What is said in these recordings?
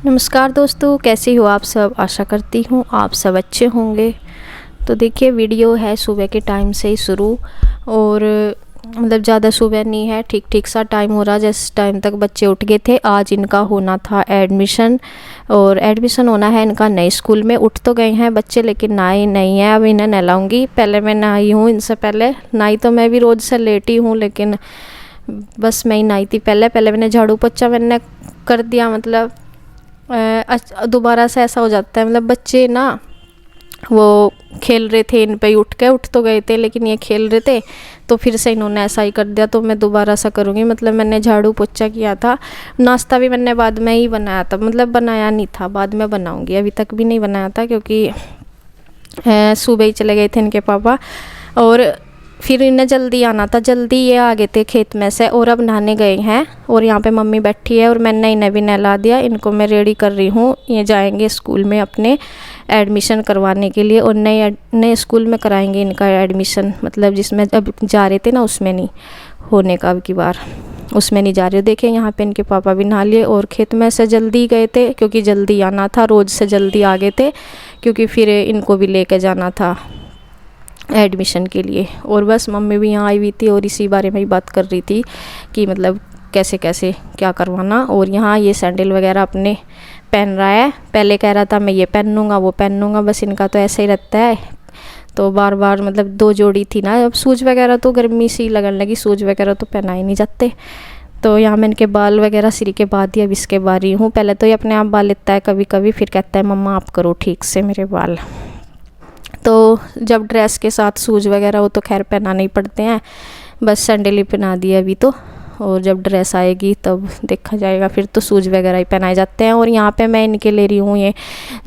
नमस्कार दोस्तों, कैसे हो आप सब। आशा करती हूँ आप सब अच्छे होंगे। तो देखिए, वीडियो है सुबह के टाइम से ही शुरू, और मतलब ज़्यादा सुबह नहीं है, ठीक ठीक सा टाइम हो रहा जिस टाइम तक बच्चे उठ गए थे। आज इनका होना था एडमिशन, और एडमिशन होना है इनका नए स्कूल में। उठ तो गए हैं बच्चे लेकिन नहाए नहीं है। अब इन्हें नहलाऊंगी। पहले मैं नहाई हूँ, इनसे पहले नहाई तो मैं भी रोज़ से लेट ही हूँ, लेकिन बस मैं ही नहाई थी। पहले मैंने झाड़ू पोछा मैंने कर दिया। मतलब दोबारा से ऐसा हो जाता है, मतलब बच्चे ना वो खेल रहे थे, इन पे ही उठ तो गए थे, लेकिन ये खेल रहे थे तो फिर से इन्होंने ऐसा ही कर दिया। तो मैं दोबारा सा करूँगी। मतलब मैंने झाड़ू पोछा किया था, नाश्ता भी मैंने बाद में ही बनाया था। मतलब बनाया नहीं था, बाद में बनाऊँगी, अभी तक भी नहीं बनाया था क्योंकि सुबह ही चले गए थे इनके पापा, और फिर इन्हें जल्दी आना था। जल्दी ये आ गए थे खेत में से, और अब नहाने गए हैं। और यहाँ पे मम्मी बैठी है और मैंने इन्हें भी नहला दिया। इनको मैं रेडी कर रही हूँ, ये जाएंगे स्कूल में अपने एडमिशन करवाने के लिए, और नए स्कूल में कराएंगे इनका एडमिशन। मतलब जिसमें अब जा रहे थे ना, उसमें नहीं होने का, अब की बार उसमें नहीं जा रहे। देखिए यहाँ पे इनके पापा भी नहा लिए, और खेत में से जल्दी गए थे क्योंकि जल्दी आना था। रोज़ से जल्दी आ गए थे क्योंकि फिर इनको भी लेके जाना था एडमिशन के लिए। और बस मम्मी भी यहाँ आई हुई थी और इसी बारे में ही बात कर रही थी कि मतलब कैसे कैसे क्या करवाना। और यहाँ ये सैंडल वगैरह अपने पहन रहा है। पहले कह रहा था मैं ये पहनूंगा वो पहनूंगा, बस इनका तो ऐसा ही रहता है। तो बार बार मतलब 2 जोड़ी थी ना। अब शूज़ वगैरह तो गर्मी सी लगने लगी, शूज़ वगैरह तो पहना ही नहीं जाते। तो यहाँ मैं इनके बाल वगैरह सिरी के बाद ही अब इसके बारी हूँ। पहले तो ये अपने आप बाल लेता है कभी कभी, फिर कहता है मम्मा आप करो ठीक से मेरे बाल। तो जब ड्रेस के साथ शूज़ वगैरह वो तो खैर पहनाने ही पड़ते हैं, बस सैंडल ही पहना दिए अभी तो। और जब ड्रेस आएगी तब देखा जाएगा, फिर तो शूज़ वगैरह ही पहनाए जाते हैं। और यहाँ पे मैं इनके ले रही हूँ ये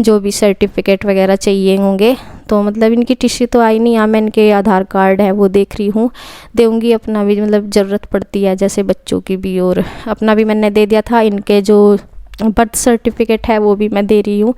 जो भी सर्टिफिकेट वगैरह चाहिए होंगे। तो मतलब इनकी टीसी तो आई नहीं, यहाँ मैं इनके आधार कार्ड है वो देख रही हूँ, दूँगी। अपना भी मतलब ज़रूरत पड़ती है जैसे बच्चों की भी, और अपना भी मैंने दे दिया था। इनके जो बर्थ सर्टिफिकेट है वो भी मैं दे रही हूँ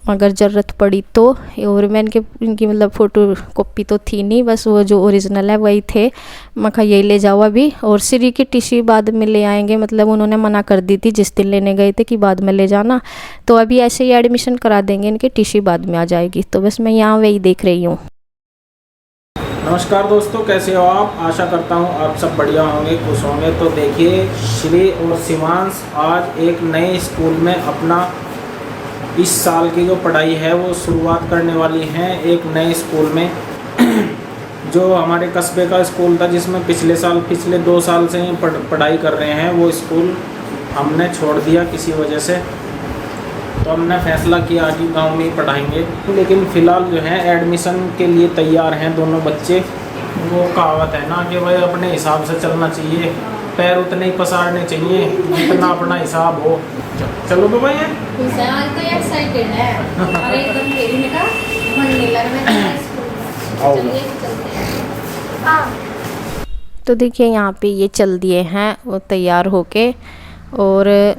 अगर ज़रूरत पड़ी तो। और मैं इनकी मतलब फ़ोटो कॉपी तो थी नहीं, बस वो जो ओरिजिनल है वही थे। मैं कहा यही ले जाओ अभी, और श्री की टीसी बाद में ले आएंगे। मतलब उन्होंने मना कर दी थी जिस दिन लेने गए थे कि बाद में ले जाना। तो अभी ऐसे ही एडमिशन करा देंगे, इनकी टीसी बाद में आ जाएगी। तो बस मैं यहाँ वही देख रही हूँ। नमस्कार दोस्तों, कैसे हो आप। आशा करता हूँ आप सब बढ़िया होंगे, खुश होंगे। तो देखिए, श्री और शिवांश आज एक नए स्कूल में अपना इस साल की जो पढ़ाई है वो शुरुआत करने वाली हैं। एक नए स्कूल में जो हमारे कस्बे का स्कूल था जिसमें पिछले 2 साल से पढ़ाई कर रहे हैं, वो स्कूल हमने छोड़ दिया किसी वजह से। तो हमने फैसला किया कि गांव में ही पढ़ाएंगे। लेकिन फ़िलहाल जो है एडमिशन के लिए तैयार हैं दोनों बच्चे। वो कहावत है ना कि भाई अपने हिसाब से चलना चाहिए, पैर उतने ही पसारने चाहिए जितना अपना हिसाब हो। चलो तो भाई एक्साइटेड है और एकदम खेलने का मन नहीं लग रहा है स्कूल में। चलते हैं। तो देखिए यहाँ पे ये चल दिए हैं वो तैयार होके, और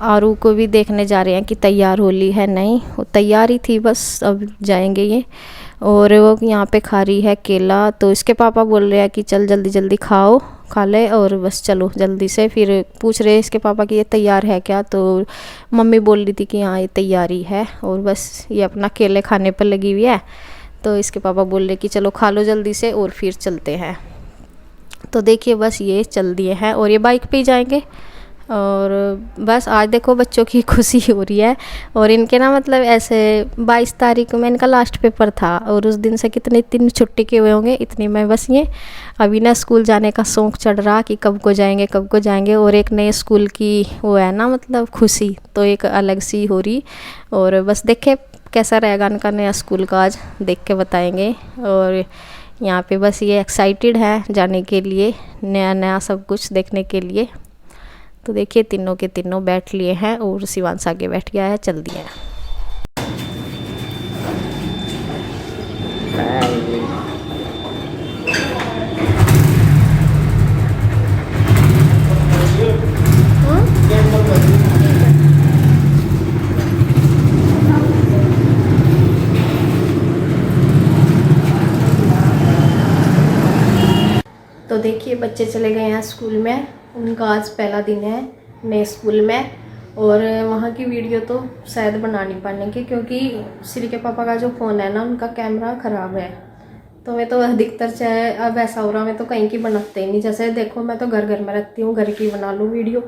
आरू को भी देखने जा रहे हैं कि तैयार हो ली है नहीं। वो तैयार ही थी, बस अब जाएंगे ये। और वो यहाँ पे खा रही है केला। तो इसके पापा बोल रहे हैं कि चल जल्दी जल्दी खा ले और बस चलो जल्दी से। फिर पूछ रहे इसके पापा कि ये तैयार है क्या। तो मम्मी बोल रही थी कि हाँ ये तैयारी है, और बस ये अपना केले खाने पर लगी हुई है। तो इसके पापा बोल रहे कि चलो खा लो जल्दी से और फिर चलते हैं। तो देखिए बस ये चल दिए हैं, और ये बाइक पे ही जाएंगे। और बस आज देखो बच्चों की खुशी हो रही है। और इनके ना मतलब ऐसे 22 तारीख में इनका लास्ट पेपर था, और उस दिन से कितने दिन छुट्टी के हुए होंगे इतनी में बस ये अभी ना स्कूल जाने का शौक़ चढ़ रहा कि कब को जाएंगे। और एक नए स्कूल की वो है ना मतलब खुशी तो एक अलग सी हो रही। और बस देखे कैसा रहेगा इनका नया स्कूल का, आज देख के बताएंगे। और यहाँ पे बस ये एक्साइटेड है जाने के लिए, नया सब कुछ देखने के लिए। तो देखिए तीनों के तीनों बैठ लिए हैं, और शिवांश आगे बैठ गया है, चल दिया है। तो देखिए बच्चे चले गए हैं स्कूल में, उनका आज पहला दिन है नए स्कूल में। और वहाँ की वीडियो तो शायद बना नहीं पाएंगे क्योंकि श्री के पापा का जो फ़ोन है ना उनका कैमरा ख़राब है। तो मैं तो अधिकतर चाहे अब ऐसा हो रहा, मैं तो कहीं की बनाते ही नहीं। जैसे देखो मैं तो घर घर में रहती हूँ, घर की बना लूँ वीडियो,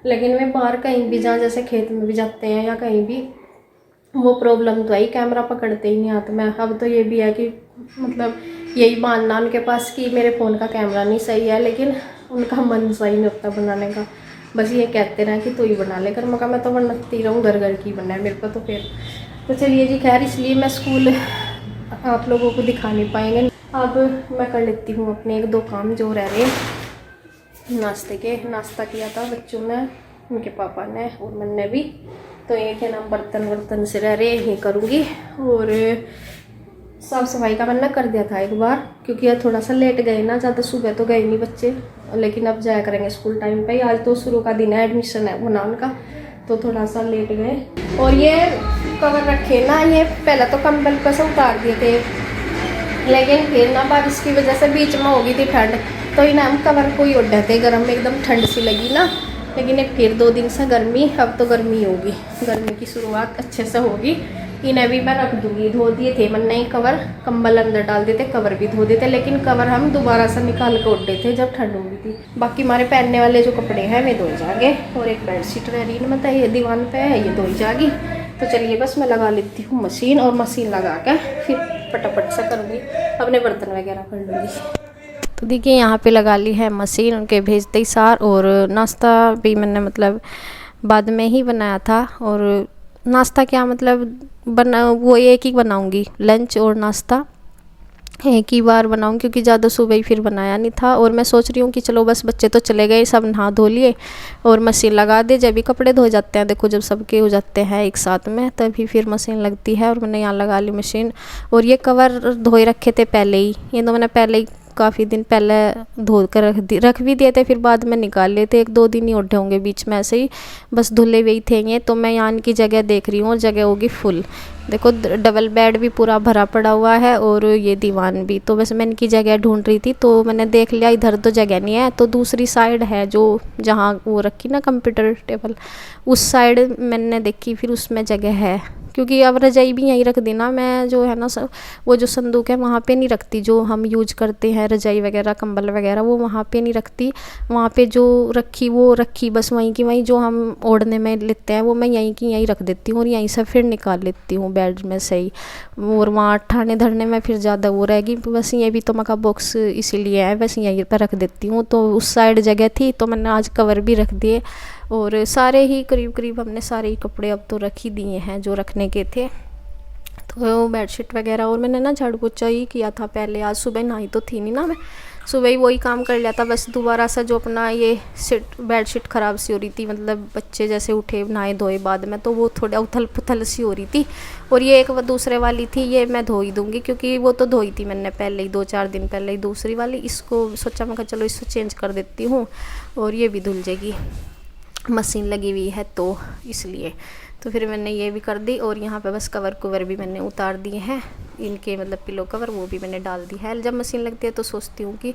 लेकिन मैं बाहर कहीं भी जहाँ जैसे खेत में भी जाते हैं या कहीं भी, वो प्रॉब्लम तो आई, कैमरा पकड़ते ही नहीं हाथ में। अब तो ये भी है कि मतलब यही मानना उनके पास कि मेरे फ़ोन का कैमरा नहीं सही है, लेकिन उनका मन सही नहीं होता बनाने का। बस ये कहते रहे कि तू ही बना ले कर, मगर मैं तो बनाती रहूँ, घर घर की बना है मेरे को तो फिर। तो चलिए जी, खैर इसलिए मैं स्कूल आप लोगों को दिखा नहीं पाएंगे। अब मैं कर लेती हूँ अपने 1-2 काम जो रह रहे हैं नाश्ते के। नाश्ता किया था बच्चों ने, उनके पापा ने और मैंने भी। तो ये क्या नाम बर्तन से रह रहे यही करूँगी। और साफ़ सफाई का मैंने कर दिया था एक बार, क्योंकि यार थोड़ा सा लेट गए ना, ज़्यादा सुबह तो गए नहीं बच्चे, लेकिन अब जाया करेंगे स्कूल टाइम पे। आज तो शुरू का दिन है, एडमिशन है वो उनका, तो थोड़ा सा लेट गए। और ये कवर रखे ना, ये पहले तो कंबल पर से उतार दिए थे, लेकिन फिर ना बारिश की वजह से बीच में हो गई थी ठंड, तो इन्हें हम कवर को ही ओढ़े थे, गर्म में एकदम ठंड सी लगी ना। लेकिन एक फिर 2 दिन से गर्मी, अब तो गर्मी होगी, गर्मी की शुरुआत अच्छे से होगी। इन्हें भी मैं रख दूँगी, धो दिए थे मैंने ही कवर, कंबल अंदर डाल देते, कवर भी धो देते, लेकिन कवर हम दोबारा से निकाल के ओढ़े थे जब ठंड हो गई थी। बाकी हमारे पहनने वाले जो कपड़े हैं वे धोए जाएंगे, और एक बेडशीट रह रही है मतलब ये दीवान पे है, ये धोई जाएगी। तो चलिए बस मैं लगा लेती हूँ मशीन, और मशीन लगा कर फिर फटाफट से करूँगी, अपने बर्तन वगैरह कर लूँगी। तो देखिए यहाँ पे लगा ली है मशीन, उनके भेजते ही सार। और नाश्ता भी मैंने मतलब बाद में ही बनाया था। और नाश्ता क्या मतलब बना, वो एक ही बनाऊँगी, लंच और नाश्ता एक ही बार बनाऊँ, क्योंकि ज़्यादा सुबह ही फिर बनाया नहीं था। और मैं सोच रही हूँ कि चलो बस बच्चे तो चले गए, सब नहा धो लिए और मशीन लगा दे, जब भी कपड़े धो जाते हैं, देखो जब सबके हो जाते हैं एक साथ में तभी फिर मशीन लगती है। और मैंने यहाँ लगा ली मशीन। और ये कवर धोए रखे थे पहले ही, ये तो मैंने पहले ही काफ़ी दिन पहले धो कर रख भी दिए थे, फिर बाद में निकाल लिए थे, 1-2 दिन ही ओढ़े होंगे बीच में, ऐसे ही बस धुले हुए ही थे ये। तो मैं यहाँ की जगह देख रही हूँ, और जगह होगी फुल, देखो डबल बेड भी पूरा भरा पड़ा हुआ है और ये दीवान भी। तो बस मैं इनकी जगह ढूंढ रही थी, तो मैंने देख लिया इधर तो जगह नहीं है, तो दूसरी साइड है जो जहाँ वो रखी ना कंप्यूटर टेबल, उस साइड मैंने देखी, फिर उसमें जगह है। क्योंकि अब रजाई भी यहीं रख दी ना मैं, जो है ना वो जो संदूक है वहाँ पे नहीं रखती, जो हम यूज करते हैं रजाई वगैरह कंबल वगैरह, वो वहाँ पे नहीं रखती। वहाँ पे जो रखी वो रखी, बस वहीं की वहीं जो हम ओढ़ने में लेते हैं वो मैं यहीं की यहीं रख देती हूँ, और यहीं से फिर निकाल लेती हूँ बेड में से ही। और वहाँ ठाने धरने में फिर ज़्यादा वो रहेगी, बस ये भी तो मका बॉक्स इसीलिए है, बस यहीं पर रख देती हूँ। तो उस साइड जगह थी, तो मैंने आज कवर भी रख दिए, और सारे ही करीब करीब हमने सारे ही कपड़े अब तो रख ही दिए हैं जो रखने के थे। तो बेडशीट वगैरह, और मैंने ना झाड़ू पोछा ही किया था पहले, आज सुबह नहाई तो थी नहीं ना, मैं सुबह ही वही काम कर लिया था। बस दोबारा सा जो अपना ये बेडशीट ख़राब सी हो रही थी, मतलब बच्चे जैसे उठे नहाए धोए बाद में, तो वो थोड़ा उथल पुथल सी हो रही थी। और ये एक दूसरे वाली थी, ये मैं धो ही दूँगी, क्योंकि वो तो धोई थी मैंने पहले ही 2-4 दिन पहले ही दूसरी वाली। इसको सोचा मैं चलो इसको चेंज कर देती हूँ, और ये भी धुल जाएगी, मशीन लगी हुई है तो इसलिए। तो फिर मैंने ये भी कर दी, और यहाँ पे बस कवर भी मैंने उतार दिए हैं, इनके मतलब पिलो कवर वो भी मैंने डाल दी है। जब मशीन लगती है तो सोचती हूँ कि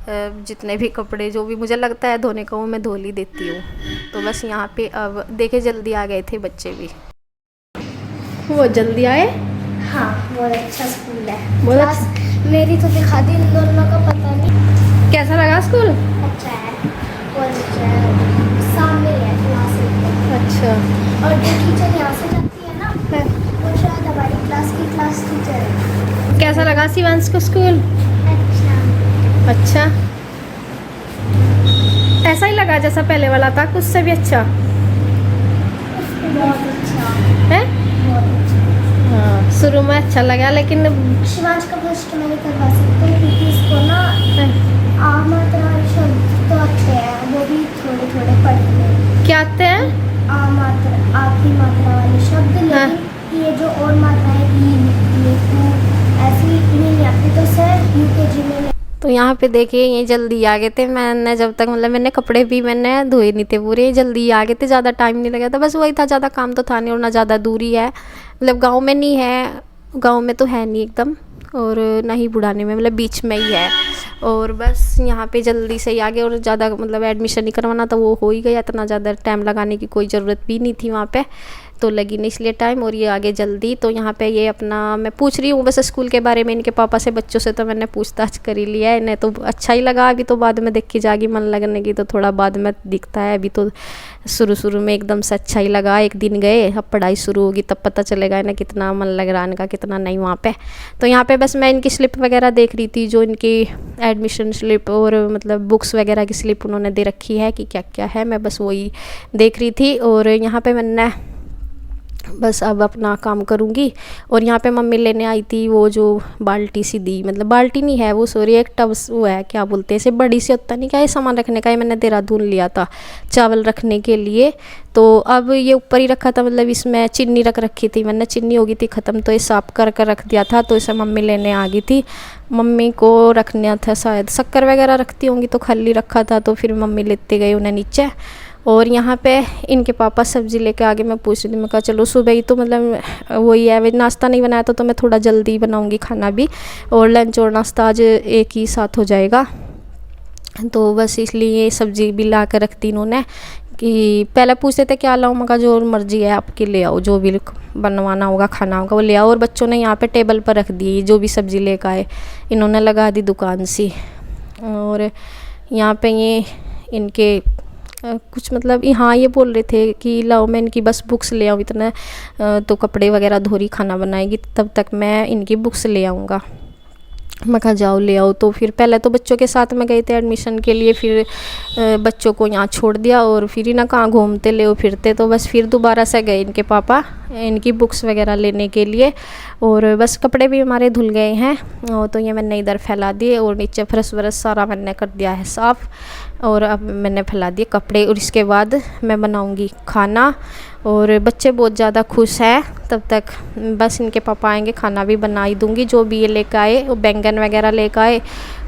जितने भी कपड़े जो भी मुझे लगता है धोने का वो मैं धो ही देती हूँ। तो बस यहाँ पे अब देखे जल्दी आ गए थे बच्चे भी, वो जल्दी आए। हाँ बहुत अच्छा स्कूल है, क्लास मेरी तो दिखा दी, इन दोनों का पता नहीं कैसा लगा स्कूल। अच्छा है, बहुत अच्छा है, सामने है क्लास एकदम। अच्छा, और जो टीचर यहाँ से जाती है ना, वो शायद हमारी क्लास की क्लास टीचर है। कैसा लगा शिवांश को स्कूल। अच्छा, ऐसा ही लगा जैसा पहले वाला था, कुछ से भी अच्छा बहुत अच्छा है, बहुत अच्छा। हाँ शुरू में अच्छा लगा, लेकिन शिवांश का फर्स्ट मैंने करवा सकते हैं, क्योंकि इसको ना आ मात्रा शब्द तो आते हैं, वो भी थोड़े थोड़े पढ़ते हैं। क्या आते हैं। आ मात्रा, आखिरी मात्रा वाले शब्द, लेकिन ये जो और मात्रा है ये ऐसी नहीं आती, तो सर यूकेजी में। तो यहाँ पे देखिए ये जल्दी आ गए थे, मैंने जब तक मतलब मैंने कपड़े भी मैंने धोए नहीं थे पूरे, जल्दी आ गए थे, ज़्यादा टाइम नहीं लगा था, बस वही था, ज़्यादा काम तो था नहीं, और ना ज़्यादा दूरी है, मतलब गांव में नहीं है, गांव में तो है नहीं एकदम, और ना ही बुढ़ाने में, मतलब बीच में ही है। और बस यहाँ पे जल्दी से ही आ गए। और ज़्यादा मतलब एडमिशन नहीं करवाना था, वो हो ही गया, इतना ज़्यादा टाइम लगाने की कोई ज़रूरत भी नहीं थी वहाँ पे, तो लगी नहीं इसलिए टाइम, और ये आगे जल्दी। तो यहाँ पे ये अपना मैं पूछ रही हूँ बस स्कूल के बारे में, इनके पापा से, बच्चों से तो मैंने पूछताछ कर ही लिया है, इन्हें तो अच्छा ही लगा। अभी तो बाद में देखी जाएगी मन लगने की, तो थोड़ा बाद में दिखता है, अभी तो शुरू में एकदम से अच्छा ही लगा। एक दिन गए, अब पढ़ाई शुरू होगी तब पता चलेगा इन्हें कितना मन लग रहा है, इनका कितना नहीं वहाँ पे। तो यहाँ पे बस मैं इनकी स्लिप वगैरह देख रही थी, जो इनकी एडमिशन स्लिप और मतलब बुक्स वगैरह की स्लिप उन्होंने दे रखी है कि क्या क्या है, मैं बस वही देख रही थी। और यहाँ पे मैंने बस अब अपना काम करूँगी। और यहाँ पे मम्मी लेने आई थी वो जो बाल्टी सी दी, मतलब बाल्टी नहीं है वो, सॉरी, एक टब वो है, क्या बोलते हैं इसे, बड़ी सी होता नहीं क्या, ये सामान रखने का, ये मैंने देहरादून लिया था चावल रखने के लिए। तो अब ये ऊपर ही रखा था, मतलब इसमें चीनी रख रखी थी मैंने, चीनी हो गई थी ख़त्म, तो ये साफ कर रख दिया था, तो इसे मम्मी लेने आ गई थी। मम्मी को रखना था शायद शक्कर वगैरह रखती होंगी, तो खाली रखा था, तो फिर मम्मी लेते गए उन्हें नीचे। और यहाँ पे इनके पापा सब्ज़ी लेके आगे, मैं पूछ रही थी, मैं कहा चलो सुबह ही तो मतलब वही है, नाश्ता नहीं बनाया तो मैं थोड़ा जल्दी बनाऊँगी खाना भी, और लंच और नाश्ता आज एक ही साथ हो जाएगा। तो बस इसलिए सब्ज़ी भी ला कर रखती इन्होंने, कि पहले पूछते थे क्या लाऊं, मगर जो मर्ज़ी है आपकी ले आओ, जो भी बनवाना होगा खाना होगा वो ले आओ। और बच्चों ने यहाँ पे टेबल पर रख दी, जो भी सब्ज़ी लेकर आए इन्होंने लगा दी दुकान सी। और यहाँ पे ये इनके कुछ मतलब हाँ ये बोल रहे थे कि लाओ मैं इनकी बस बुक्स ले आऊँ, इतना तो कपड़े वगैरह धोरी खाना बनाएगी, तब तक मैं इनकी बुक्स ले आऊँगा। मैं कहा जाओ ले आओ। तो फिर पहले तो बच्चों के साथ में गए थे एडमिशन के लिए, फिर बच्चों को यहाँ छोड़ दिया, और फिर ही ना कहाँ घूमते ले फिरते, तो बस फिर दोबारा से गए इनके पापा इनकी बुक्स वगैरह लेने के लिए। और बस कपड़े भी हमारे धुल गए हैं, और तो ये मैंने इधर फैला दिए, और नीचे फर्श वरस सारा मैंने कर दिया है साफ़, और अब मैंने फैला दिए कपड़े। और इसके बाद मैं बनाऊंगी खाना, और बच्चे बहुत ज़्यादा खुश हैं। तब तक बस इनके पापा आएंगे, खाना भी बना ही दूंगी, जो भी ये लेकर आए, वो बैंगन वगैरह लेकर आए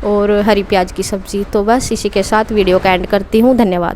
और हरी प्याज की सब्ज़ी। तो बस इसी के साथ वीडियो का एंड करती हूँ, धन्यवाद।